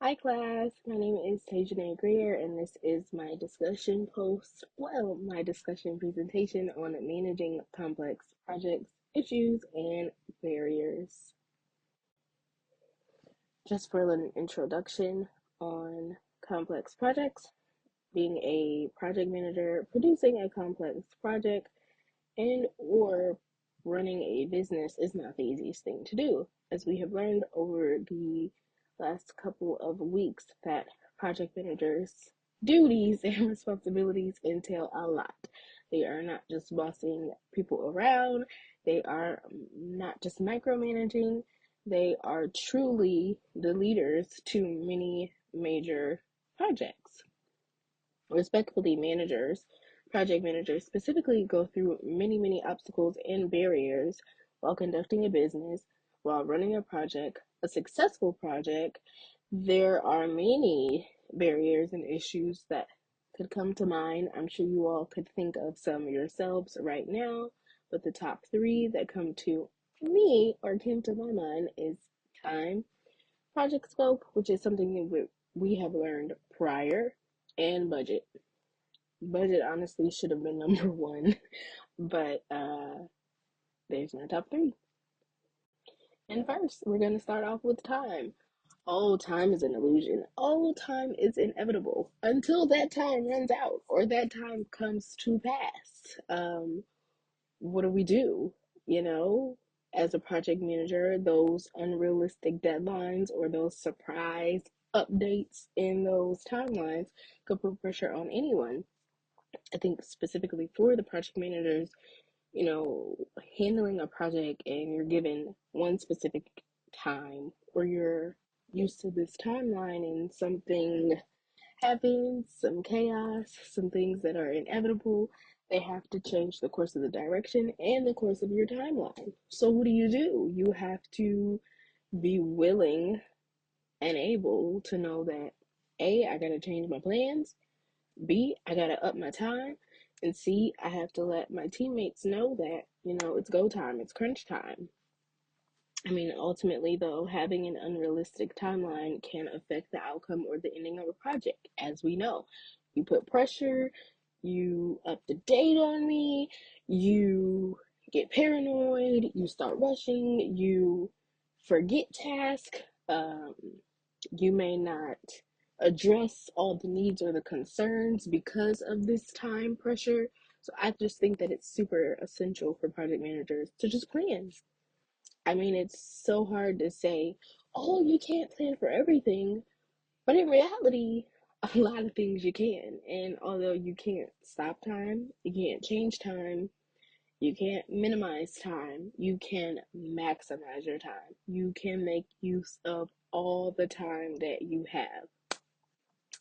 Hi class, my name is Tajane Greer and this is my discussion my discussion presentation on managing complex projects, issues, and barriers. Just for a little introduction on complex projects, being a project manager, producing a complex project, and or running a business is not the easiest thing to do, as we have learned over the last couple of weeks that project managers' duties and responsibilities entail a lot. They are not just bossing people around, they are not just micromanaging, they are truly the leaders to many major projects. Respectfully, project managers specifically go through many obstacles and barriers while conducting a business, while running a project, a successful project. There are many barriers and issues that could come to mind. I'm sure you all could think of some yourselves right now, but the top three that come to me or came to my mind is time, project scope, which is something that we have learned prior, and budget. Budget honestly should have been number one, but there's my top three. And first, we're going to start off with time. Oh, time is an illusion. Oh, time is inevitable until that time runs out or that time comes to pass. What do we do? You know, as a project manager, those unrealistic deadlines or those surprise updates in those timelines could put pressure on anyone. I think specifically for the project managers, handling a project and you're given one specific time or you're used to this timeline and something happens, some chaos, some things that are inevitable, they have to change the course of the direction and the course of your timeline. So, what do? You have to be willing and able to know that A, I gotta change my plans, B, I gotta up my time. And C, I have to let my teammates know that, it's go time, it's crunch time. I mean, ultimately, though, having an unrealistic timeline can affect the outcome or the ending of a project, as we know. You put pressure, you up the date on me, you get paranoid, you start rushing, you forget tasks, you may not address all the needs or the concerns because of this time pressure. So I just think that it's super essential for project managers to just plan. I mean, it's so hard to say, oh, you can't plan for everything, but in reality, a lot of things you can. And although you can't stop time, you can't change time, you can't minimize time, you can maximize your time. You can make use of all the time that you have.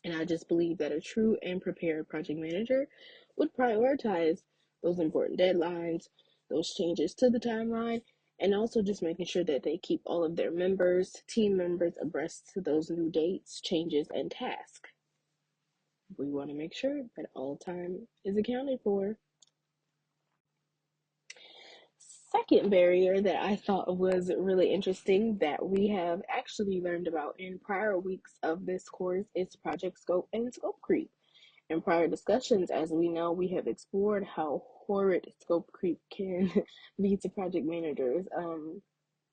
And I just believe that a true and prepared project manager would prioritize those important deadlines, those changes to the timeline, and also just making sure that they keep all of their team members, abreast to those new dates, changes, and tasks. We want to make sure that all time is accounted for. Second barrier that I thought was really interesting that we have actually learned about in prior weeks of this course is project scope and scope creep. In prior discussions, as we know, we have explored how horrid scope creep can be to project managers.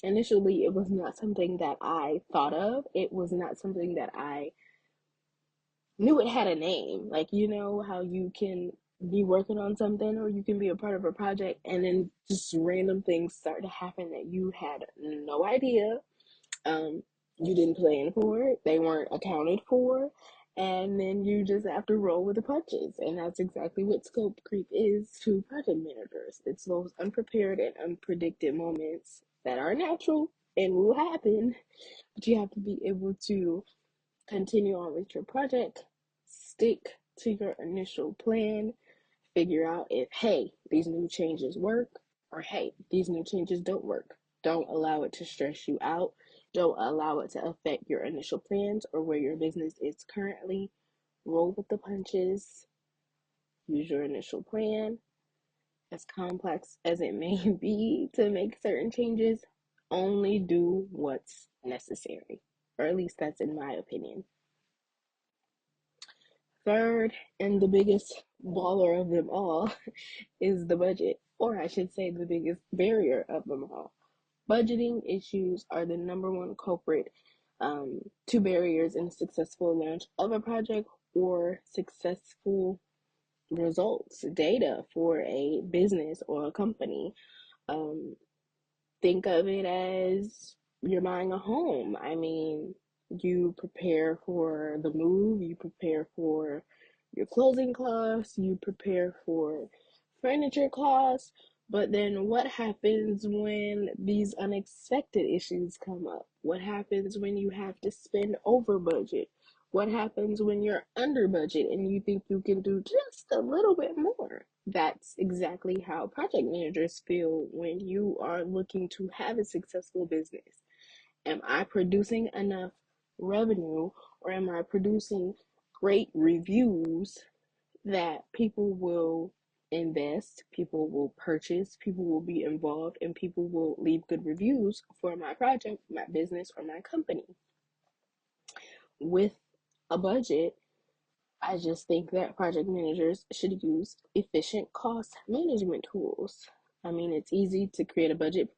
Initially, it was not something that I thought of. It was not something that I knew it had a name. Like, you know, how you can be working on something or you can be a part of a project and then just random things start to happen that you had no idea. Um, you didn't plan for it, they weren't accounted for, and then you just have to roll with the punches. And that's exactly what scope creep is to project managers. It's those unprepared and unpredicted moments that are natural and will happen, but you have to be able to continue on with your project, stick to your initial plan, figure out if, hey, these new changes work, or hey, these new changes don't work. Don't allow it to stress you out. Don't allow it to affect your initial plans or where your business is currently. Roll with the punches. Use your initial plan, as complex as it may be, to make certain changes. Only do what's necessary. or at least that's in my opinion. Third, and the biggest baller of them all, is the budget, or I should say, the biggest barrier of them all. Budgeting issues are the number one culprit to barriers in the successful launch of a project or successful results, data for a business or a company. Um, think of it as you're buying a home. I mean, you prepare for the move, you prepare for your closing costs, you prepare for furniture costs, but then what happens when these unexpected issues come up? What happens when you have to spend over budget? What happens when you're under budget and you think you can do just a little bit more? That's exactly how project managers feel when you are looking to have a successful business. Am I producing enough revenue, or am I producing great reviews that people will invest, people will purchase, people will be involved, and people will leave good reviews for my project, my business, or my company? With a budget, I just think that project managers should use efficient cost management tools. I mean, it's easy to create a budget,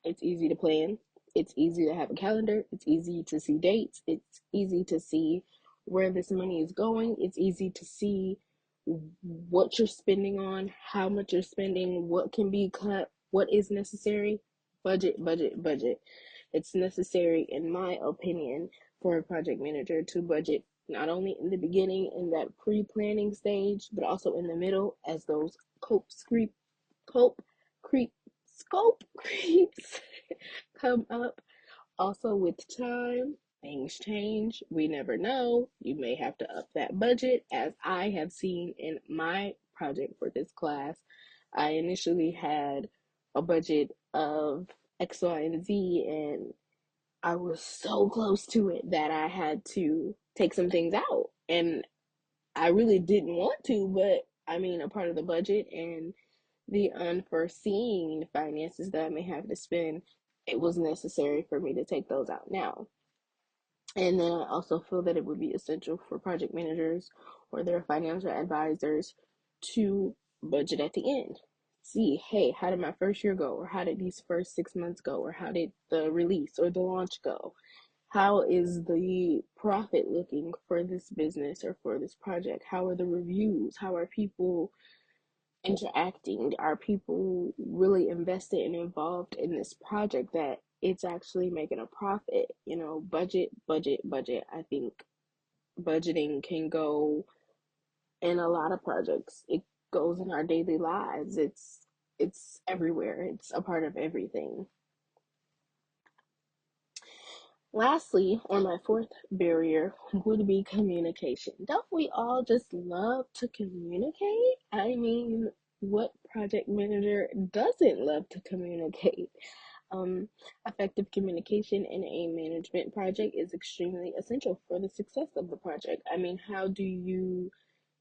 it's easy to plan, it's easy to have a calendar, it's easy to see dates, it's easy to see where this money is going, it's easy to see what you're spending on, how much you're spending, what can be cut, what is necessary. Budget, budget, budget. It's necessary, in my opinion, for a project manager to budget not only in the beginning, in that pre planning stage, but also in the middle as those cope, creep, scope creeps come up. Also, with time, things change. We never know. You may have to up that budget, as I have seen in my project for this class. I initially had a budget of X, Y, and Z, and I was so close to it that I had to take some things out. And I really didn't want to, but I mean, a part of the budget and the unforeseen finances that I may have to spend, it was necessary for me to take those out now. And then I also feel that it would be essential for project managers or their financial advisors to budget at the end. See, hey, how did my first year go? Or how did these first 6 months go? Or how did the release or the launch go? How is the profit looking for this business or for this project? How are the reviews? How are people interacting? Are people really invested and involved in this project that it's actually making a profit? You know, budget, budget, budget. I think budgeting can go in a lot of projects. It goes in our daily lives. It's everywhere. It's a part of everything. Lastly, on my fourth barrier would be communication. Don't we all just love to communicate? I mean, what project manager doesn't love to communicate? Um, Effective communication in a management project is extremely essential for the success of the project. I mean, how do you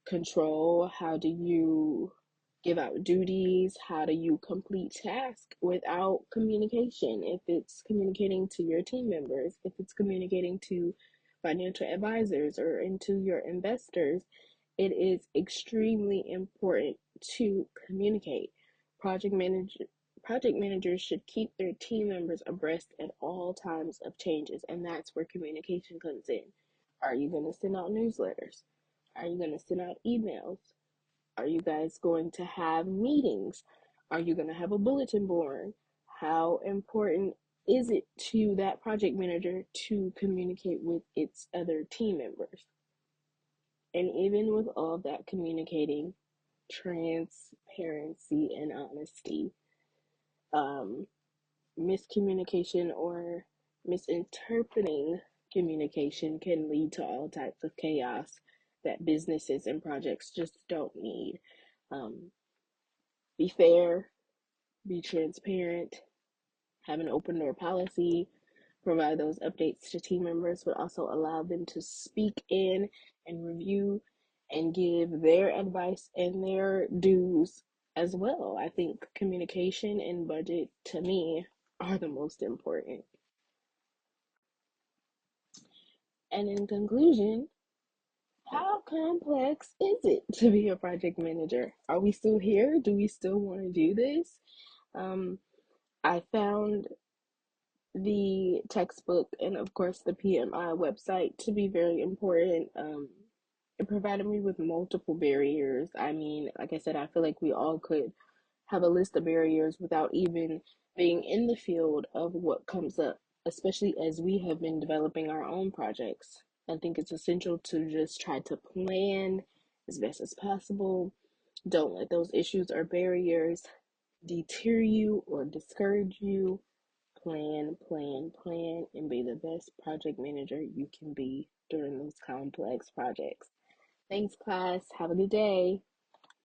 control? How do you give out duties? How do you complete tasks without communication? If it's communicating to your team members, if it's communicating to financial advisors or into your investors, it is extremely important to communicate. Project manager Project managers should keep their team members abreast at all times of changes, and that's where communication comes in. Are you going to send out newsletters? Are you going to send out emails? Are you guys going to have meetings? Are you going to have a bulletin board? How important is it to that project manager to communicate with its other team members? And even with all that communicating, transparency and honesty, um, miscommunication or misinterpreting communication can lead to all types of chaos that businesses and projects just don't need. Um, be fair, be transparent, have an open door policy, provide those updates to team members, but also allow them to speak in and review and give their advice and their dues as well. I think communication and budget, to me, are the most important. And in conclusion, how complex is it to be a project manager? Are we still here? Do we still want to do this? Um, I found the textbook and, of course, the PMI website to be very important. It provided me with multiple barriers. I mean, like I said, I feel like we all could have a list of barriers without even being in the field of what comes up, especially as we have been developing our own projects. I think it's essential to just try to plan as best as possible. Don't let those issues or barriers deter you or discourage you. Plan, plan, plan, and be the best project manager you can be during those complex projects. Thanks, class. Have a good day.